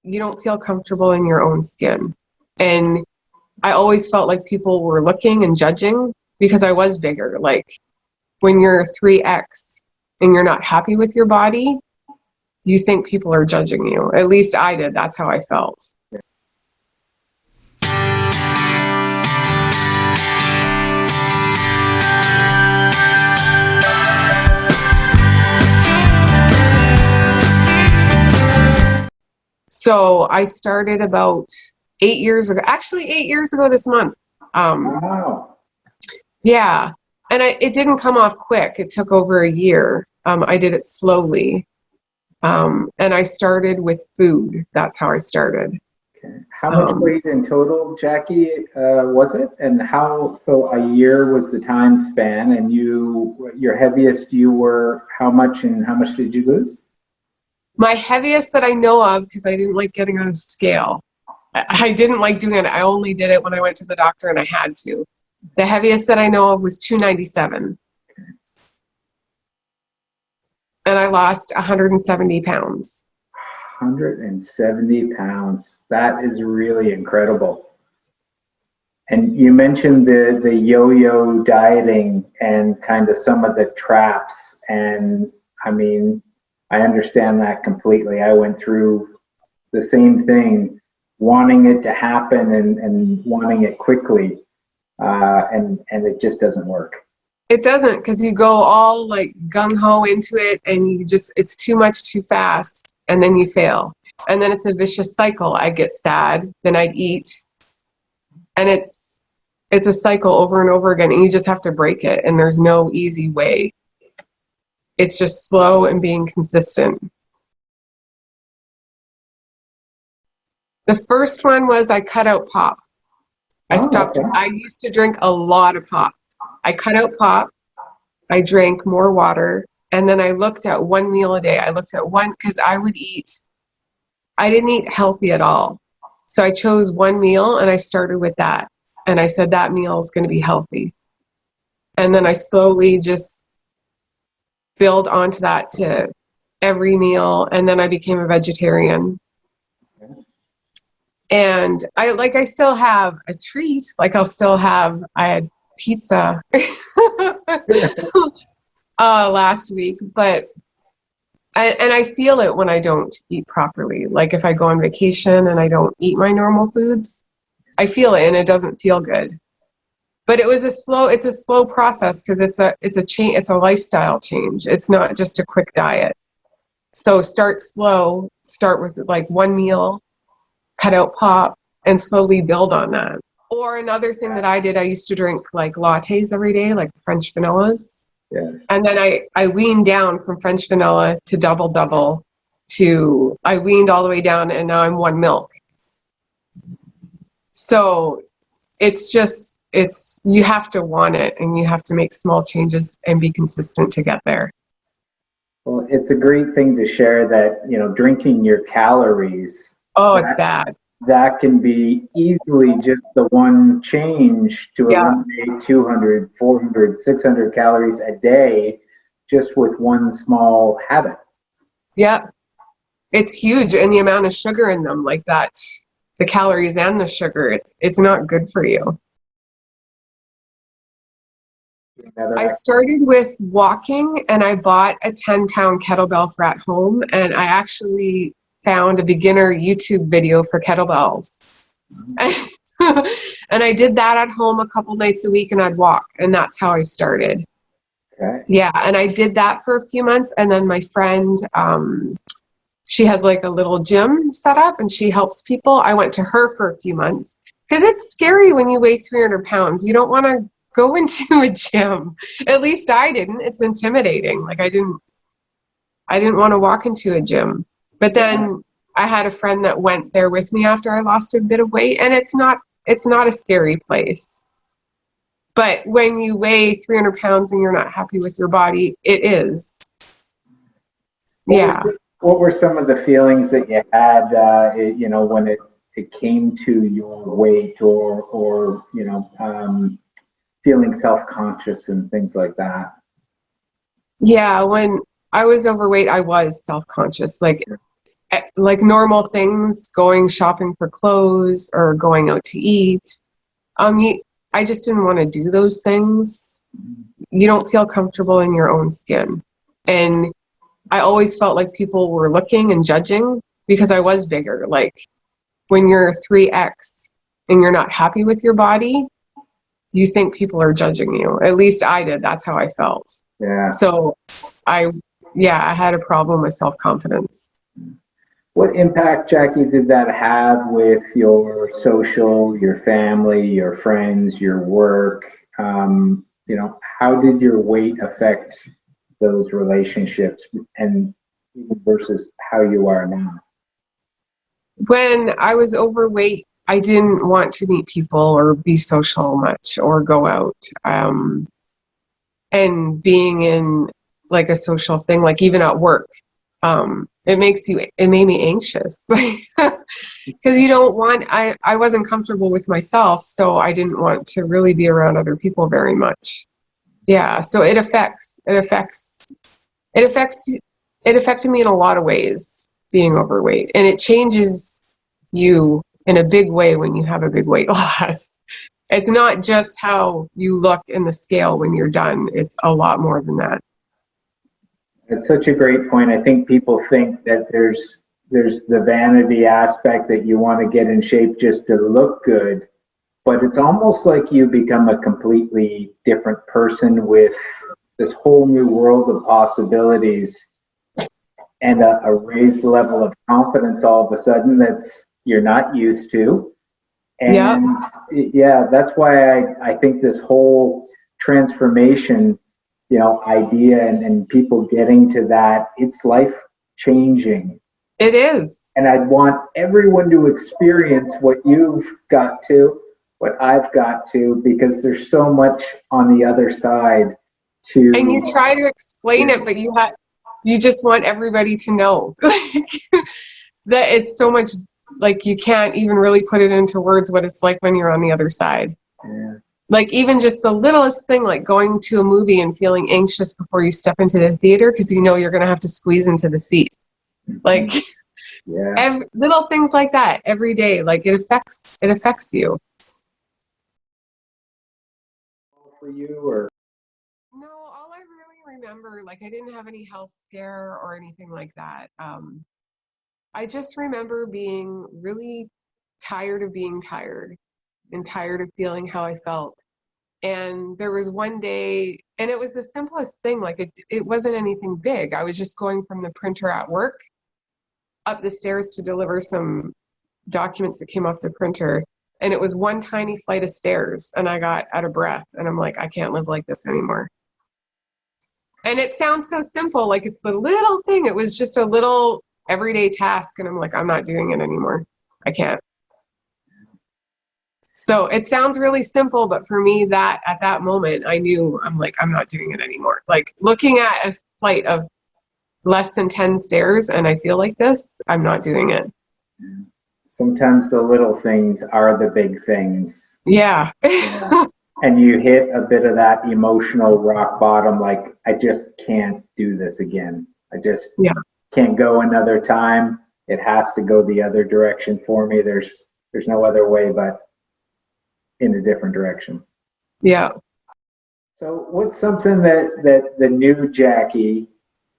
you don't feel comfortable in your own skin. And I always felt like people were looking and judging because I was bigger. Like when you're 3X and you're not happy with your body, you think people are judging you. At least I did. That's how I felt. So I started about 8 years ago, actually 8 years ago this month. Wow. Yeah. And it didn't come off quick. It took over a year. I did it slowly. And I started with food. That's how I started. Okay. How much weight in total, Jackie, was it? And so a year was the time span, and your heaviest you were how much, and how much did you lose? My heaviest that I know of, because I didn't like getting on a scale. I didn't like doing it. I only did it when I went to the doctor and I had to. The heaviest that I know of was 297. And I lost 170 pounds. 170 pounds. That is really incredible. And you mentioned the yo-yo dieting and kind of some of the traps. And I mean, I understand that completely. I went through the same thing, wanting it to happen and wanting it quickly. And it just doesn't work. It doesn't, because you go all like gung-ho into it and it's too much too fast, and then you fail. And then it's a vicious cycle. I'd get sad, then I'd eat. And it's a cycle over and over again, and you just have to break it. And there's no easy way. It's just slow and being consistent. The first one was I cut out pop. I stopped. Okay. I used to drink a lot of pop. I cut out pop. I drank more water. And then I looked at one meal a day. I looked at one, because I didn't eat healthy at all. So I chose one meal and I started with that. And I said that meal is going to be healthy. And then I slowly just build onto that to every meal. And then I became a vegetarian. And I still have a treat. Like I had pizza last week, but I feel it when I don't eat properly. Like if I go on vacation and I don't eat my normal foods, I feel it and it doesn't feel good. But it's a slow process, because it's a lifestyle change. It's not just a quick diet. So start slow, start with like one meal, cut out pop, and slowly build on that. Or another thing that I did, I used to drink like lattes every day, like French vanillas. Yes. And then I weaned down from French vanilla to double I weaned all the way down, and now I'm one milk. So you have to want it, and you have to make small changes and be consistent to get there. Well, it's a great thing to share that, drinking your calories. Oh, it's bad. That can be easily just the one change to eliminate 200, 400, 600 calories a day just with one small habit. Yeah, it's huge. And the amount of sugar in them, like that, the calories and the sugar, it's not good for you. I started with walking, and I bought a 10-pound kettlebell for at home, and I actually found a beginner YouTube video for kettlebells. And I did that at home a couple nights a week, and I'd walk, and that's how I started. Okay. Yeah, and I did that for a few months, and then my friend, she has like a little gym set up, and she helps people. I went to her for a few months, because it's scary when you weigh 300 pounds. You don't want to go into a gym. At least I didn't. It's intimidating. Like I didn't want to walk into a gym. But then I had a friend that went there with me after I lost a bit of weight, and it's not a scary place. But when you weigh 300 pounds and you're not happy with your body, it is. What were some of the feelings that you had, when it came to your weight, or feeling self-conscious and things like that? Yeah, when I was overweight, I was self-conscious. Like like normal things, going shopping for clothes or going out to eat. I just didn't want to do those things. You don't feel comfortable in your own skin. And I always felt like people were looking and judging because I was bigger. Like when you're 3X and you're not happy with your body, you think people are judging you. At least I did. That's how I felt. Yeah. So I had a problem with self-confidence. What impact, Jackie, did that have with your social, your family, your friends, your work? How did your weight affect those relationships and even versus how you are now? When I was overweight, I didn't want to meet people or be social much or go out. And being in like a social thing, like even at work, it made me anxious because you don't want, I wasn't comfortable with myself, so I didn't want to really be around other people very much. Yeah, so it affected me in a lot of ways, being overweight, and it changes you in a big way when you have a big weight loss. It's not just how you look in the scale when you're done. It's a lot more than that. It's such a great point. I think people think that there's the vanity aspect that you want to get in shape just to look good, but it's almost like you become a completely different person with this whole new world of possibilities and a raised level of confidence all of a sudden that's you're not used to. Yeah, And yeah, that's why I think this whole transformation, idea and people getting to that, it's life changing. it is. And I'd want everyone to experience what you've got to, what I've got to, because there's so much on the other side to. And you try to explain it, but you just want everybody to know that it's so much, like you can't even really put it into words what it's like when you're on the other side. Yeah. Like even just the littlest thing, like going to a movie and feeling anxious before you step into the theater because you know you're going to have to squeeze into the seat. Like Yeah. little things like that every day, like it affects you. For you or No, all I really remember, like I didn't have any health scare or anything like that. I just remember being really tired of being tired and tired of feeling how I felt. And there was one day, and it was the simplest thing, like it wasn't anything big. I was just going from the printer at work up the stairs to deliver some documents that came off the printer. And it was one tiny flight of stairs, and I got out of breath. And I'm like, I can't live like this anymore. And it sounds so simple, like it's the little thing. It was just a little everyday task. And I'm like, I'm not doing it anymore. I can't. So it sounds really simple, but for me, that at that moment, I knew I'm like, I'm not doing it anymore. Like looking at a flight of less than 10 stairs and I feel like this, I'm not doing it. sometimes the little things are the big things. Yeah. Yeah. And you hit a bit of that emotional rock bottom, like, I just can't do this again. I just Yeah. can't go another time. It has to go the other direction for me. There's no other way but in a different direction. Yeah. So what's something that the new Jackie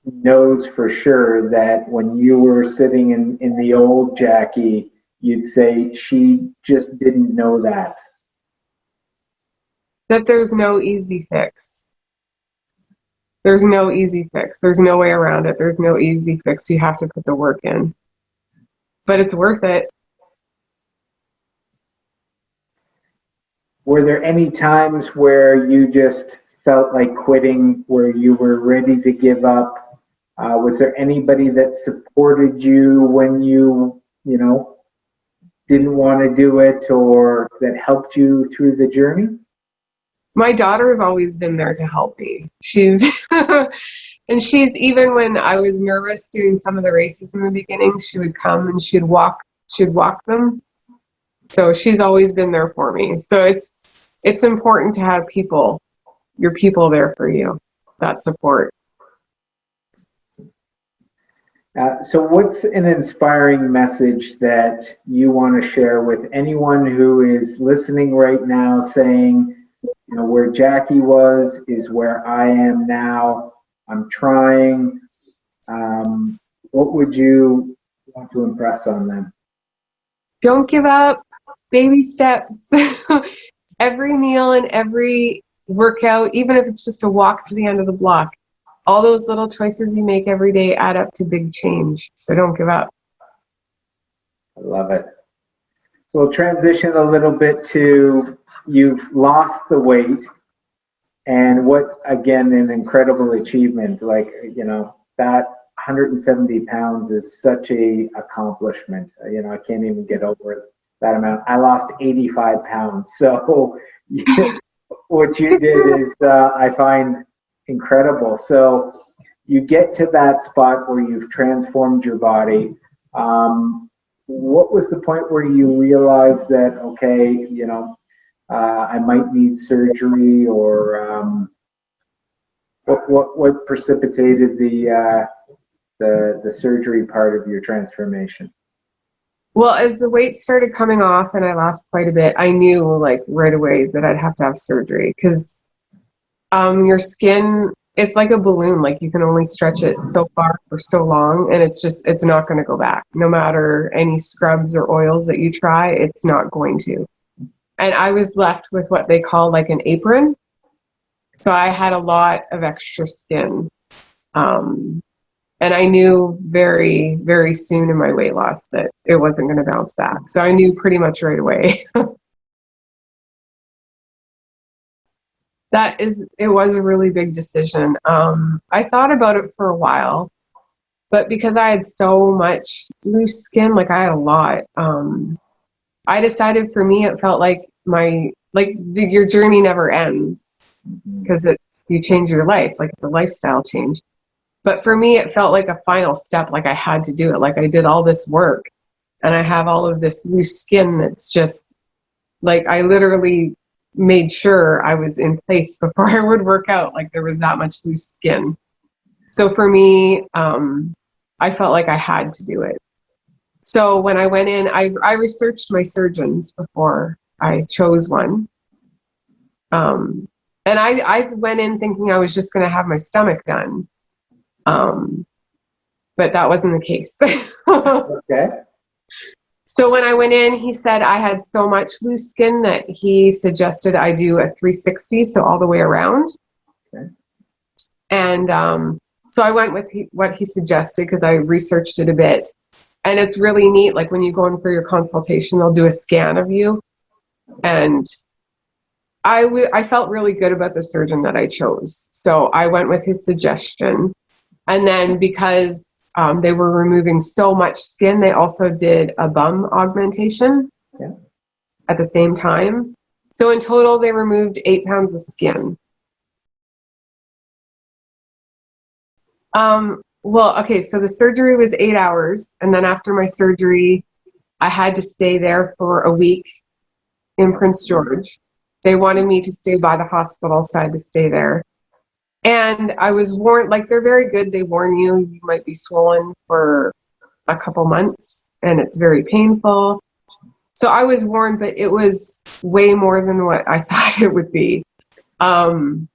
knows for sure that when you were sitting in the old Jackie, you'd say she just didn't know that? That there's no easy fix. There's no easy fix. There's no way around it. There's no easy fix. You have to put the work in. But it's worth it. Were there any times where you just felt like quitting, where you were ready to give up? Was there anybody that supported you when you know, didn't want to do it, or that helped you through the journey? My daughter's always been there to help me. She's and she's, even when I was nervous doing some of the races in the beginning, she would come and she'd walk them. So she's always been there for me. So it's important to have your people there for you, that support. So what's an inspiring message that you want to share with anyone who is listening right now saying, you know, where Jackie was is where I am now. I'm trying. What would you want to impress on them? Don't give up. Baby steps. Every meal and every workout, even if it's just a walk to the end of the block, all those little choices you make every day add up to big change. So don't give up. I love it. So we'll transition a little bit to you've lost the weight, and what, again, an incredible achievement. Like, you know, that 170 pounds is such a accomplishment. You know, I can't even get over that amount. I lost 85 pounds. So what you did is, I find incredible. So you get to that spot where you've transformed your body. What was the point where you realized that, okay, you know, I might need surgery, or what precipitated the surgery part of your transformation? Well, as the weight started coming off and I lost quite a bit, I knew like right away that I'd have to have surgery because your skin, it's like a balloon. Like you can only stretch it so far for so long, and it's not going to go back. No matter any scrubs or oils that you try, it's not going to. And I was left with what they call like an apron. So I had a lot of extra skin. And I knew very, very soon in my weight loss that it wasn't going to bounce back. So I knew pretty much right away. It was a really big decision. I thought about it for a while, but because I had so much loose skin, like I had a lot, I decided for me, it felt like your journey never ends because you change your life, like it's a lifestyle change. But for me, it felt like a final step, like I had to do it. Like I did all this work and I have all of this loose skin that's just like I literally made sure I was in place before I would work out. Like there was that much loose skin. So for me, I felt like I had to do it. So when I went in, I researched my surgeons before I chose one. And I went in thinking I was just going to have my stomach done. But that wasn't the case. Okay. So when I went in, he said I had so much loose skin that he suggested I do a 360, so all the way around. Okay. And so I went with what he suggested because I researched it a bit. And it's really neat. Like when you go in for your consultation, they'll do a scan of you. And I felt really good about the surgeon that I chose. So I went with his suggestion. And then because they were removing so much skin, they also did a bum augmentation at the same time. So in total, they removed 8 pounds of skin. Well, okay, so the surgery was 8 hours. And then after my surgery, I had to stay there for a week in Prince George. They wanted me to stay by the hospital, so I had to stay there. And I was warned, like they're very good. They warn you might be swollen for a couple months and it's very painful. So I was warned, but it was way more than what I thought it would be. The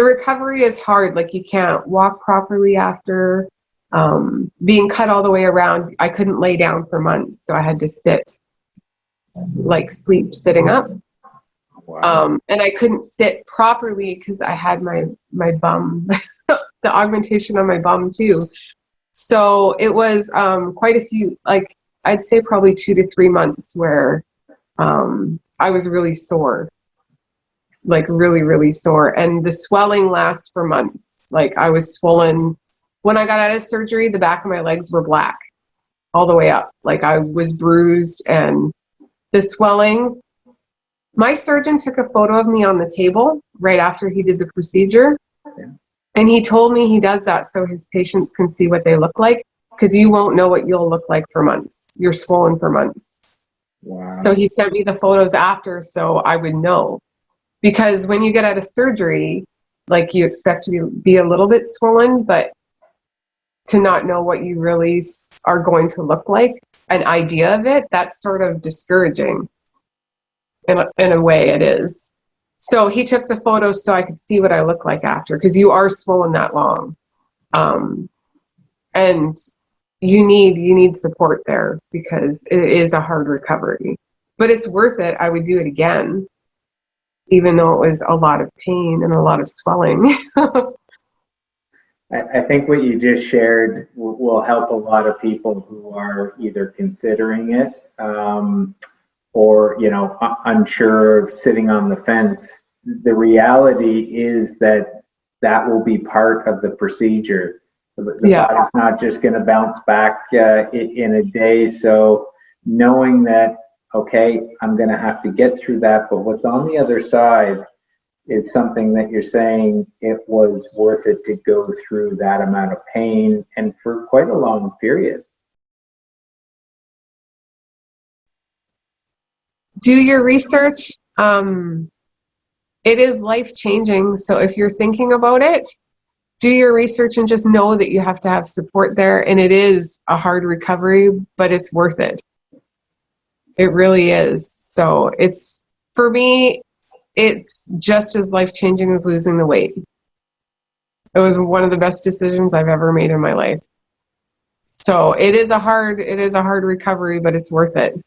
recovery is hard. Like you can't walk properly after being cut all the way around. I couldn't lay down for months. So I had to sleep sitting up. Wow. And I couldn't sit properly because I had my bum, the augmentation on my bum too. So it was quite a few, like I'd say probably 2 to 3 months where I was really sore, like really, really sore. And the swelling lasts for months. Like I was swollen. When I got out of surgery, the back of my legs were black all the way up. Like I was bruised, and the swelling. My surgeon took a photo of me on the table right after he did the procedure. And he told me he does that so his patients can see what they look like, because you won't know what you'll look like for months. You're swollen for months. Wow. So he sent me the photos after so I would know. Because when you get out of surgery, like you expect to be a little bit swollen, but to not know what you really are going to look like, an idea of it, that's sort of discouraging. In a way it is. So he took the photos so I could see what I look like after, because you are swollen that long. And you need support there, because it is a hard recovery. But it's worth it. I would do it again, even though it was a lot of pain and a lot of swelling. I think what you just shared will help a lot of people who are either considering it, or, you know, unsure of, sitting on the fence. The reality is that that will be part of the procedure. The body's not just going to bounce back in a day. So knowing that, okay, I'm going to have to get through that, but what's on the other side is something that you're saying it was worth it to go through that amount of pain and for quite a long period. Do your research. It is life-changing. So if you're thinking about it, do your research and just know that you have to have support there. And it is a hard recovery, but it's worth it. It really is. So it's, for me, it's just as life-changing as losing the weight. It was one of the best decisions I've ever made in my life. So it is a hard recovery, but it's worth it.